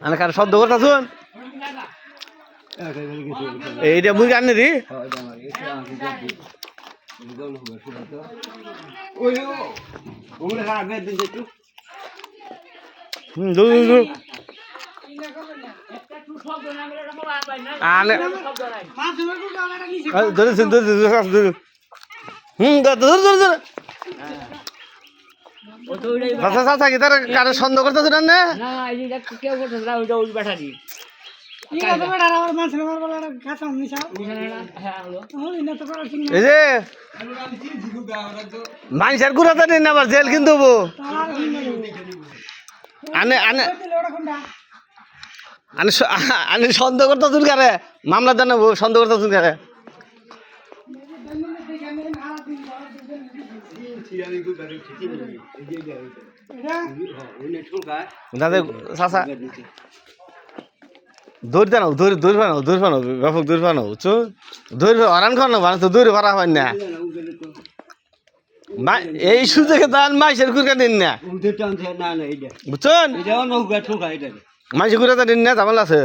আমি কার শব্দ করতেছুন এইটা মুরগি আনি দি সন্দেহ করতেছ না মানুষের গুড়াতে নিন আবার জেল কিন্তু আনে সন্দেহ করতেছুন কারে মামলা জানাবো সন্দেহ করতেছুন কারে চাচা দৌড় দেন দৌড় ফানো ব্যাপক দৌড় ফানো বুঝছো দৌড় হরান খানো মানুষ তো দৌড়ে ফারা হয় না এই সুযোগে দান মাইসের কুরকা দিন না বুঝছেন মাইসের কুরকা দিন না জামাল আছে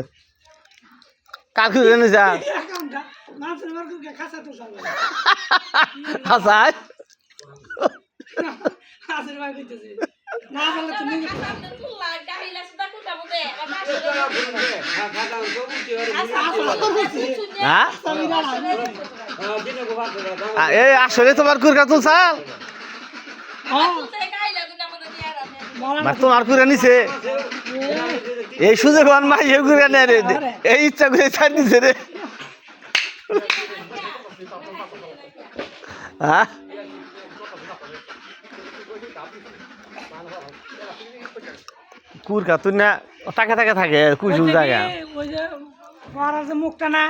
কার কুরকা নিয়ে যা হাসাই এই আসলে তোমার কুরকা তুলছাল তোমার কুরকা নিছে এই সুযোগ মাইসের কুরকা নেয় রে এই ইচ্ছা করে ছাড় দিছে রে হ্যাঁ কুরকা তুই না টাকা থাকে কুইসুল জায়গা মুখটা না